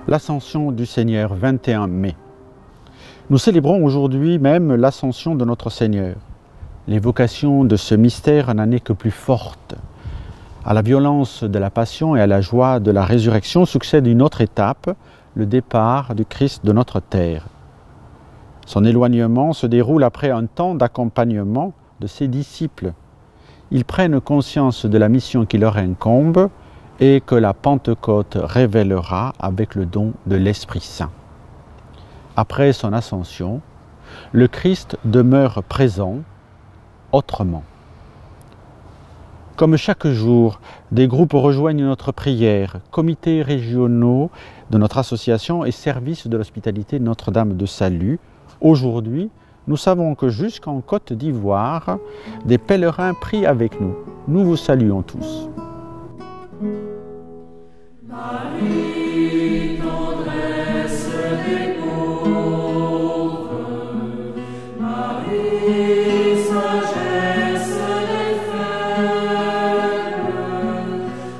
L'Ascension du Seigneur, 21 mai. Nous célébrons aujourd'hui même l'Ascension de notre Seigneur. L'évocation de ce mystère n'en est que plus forte. À la violence de la Passion et à la joie de la résurrection succède une autre étape, le départ du Christ de notre terre. Son éloignement se déroule après un temps d'accompagnement de ses disciples. Ils prennent conscience de la mission qui leur incombe et que la Pentecôte révélera avec le don de l'Esprit Saint. Après son ascension, le Christ demeure présent autrement. Comme chaque jour, des groupes rejoignent notre prière, comités régionaux de notre association et services de l'hospitalité Notre-Dame de Salut. Aujourd'hui, nous savons que jusqu'en Côte d'Ivoire, des pèlerins prient avec nous. Nous vous saluons tous. Marie, tendresse des pauvres, Marie, sagesse des faibles,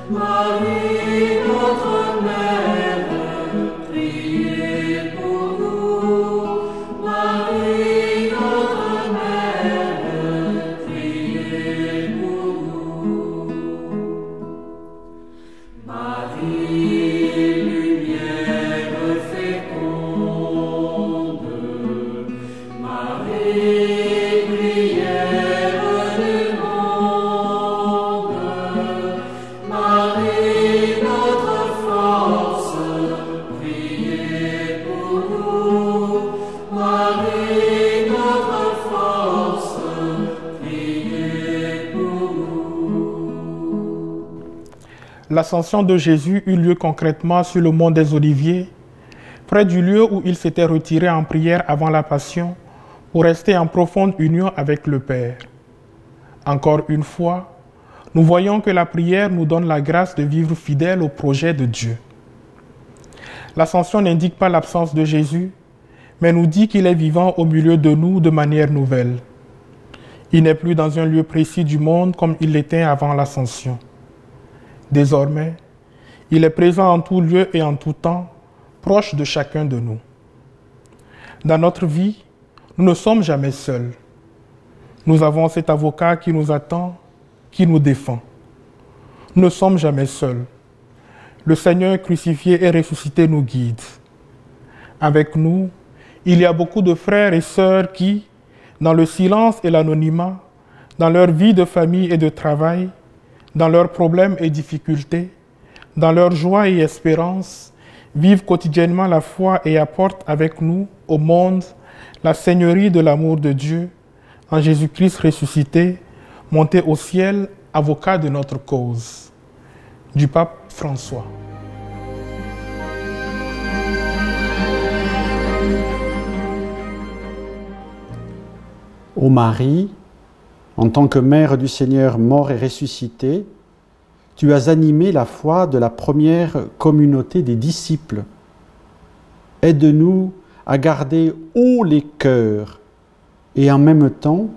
Marie, notre mère, priez pour nous, Marie, notre mère, priez pour nous. Marie, lumière féconde, Marie, prière du monde, Marie, notre force, priez pour nous, Marie, notre force, priez pour nous. L'ascension de Jésus eut lieu concrètement sur le mont des Oliviers, près du lieu où il s'était retiré en prière avant la Passion, pour rester en profonde union avec le Père. Encore une fois, nous voyons que la prière nous donne la grâce de vivre fidèle au projet de Dieu. L'ascension n'indique pas l'absence de Jésus, mais nous dit qu'il est vivant au milieu de nous de manière nouvelle. Il n'est plus dans un lieu précis du monde comme il l'était avant l'ascension. Désormais, il est présent en tout lieu et en tout temps, proche de chacun de nous. Dans notre vie, nous ne sommes jamais seuls. Nous avons cet avocat qui nous attend, qui nous défend. Nous ne sommes jamais seuls. Le Seigneur crucifié et ressuscité nous guide. Avec nous, il y a beaucoup de frères et sœurs qui, dans le silence et l'anonymat, dans leur vie de famille et de travail, dans leurs problèmes et difficultés, dans leur joie et espérance, vivent quotidiennement la foi et apportent avec nous au monde la seigneurie de l'amour de Dieu en Jésus-Christ ressuscité, monté au ciel, avocat de notre cause. Du pape François. Ô Marie, en tant que mère du Seigneur mort et ressuscité, tu as animé la foi de la première communauté des disciples. Aide-nous à garder haut les cœurs et en même temps,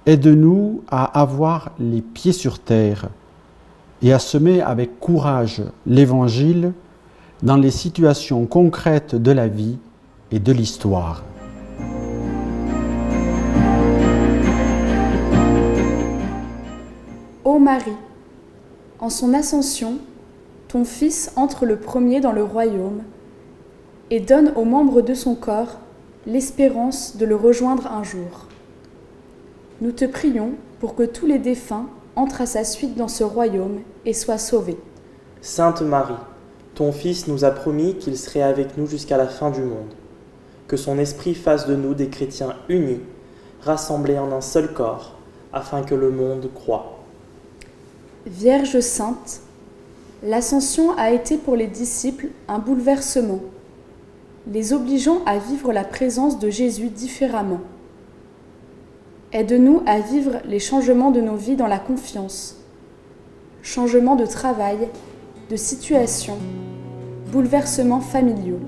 aide-nous à avoir les pieds sur terre et à semer avec courage l'Évangile dans les situations concrètes de la vie et de l'histoire. Ô Marie, en son ascension, ton Fils entre le premier dans le royaume et donne aux membres de son corps l'espérance de le rejoindre un jour. Nous te prions pour que tous les défunts entrent à sa suite dans ce royaume et soient sauvés. Sainte Marie, ton Fils nous a promis qu'il serait avec nous jusqu'à la fin du monde. Que son esprit fasse de nous des chrétiens unis, rassemblés en un seul corps, afin que le monde croie. Vierge sainte, l'ascension a été pour les disciples un bouleversement, les obligeant à vivre la présence de Jésus différemment. Aide-nous à vivre les changements de nos vies dans la confiance, changements de travail, de situation, bouleversements familiaux.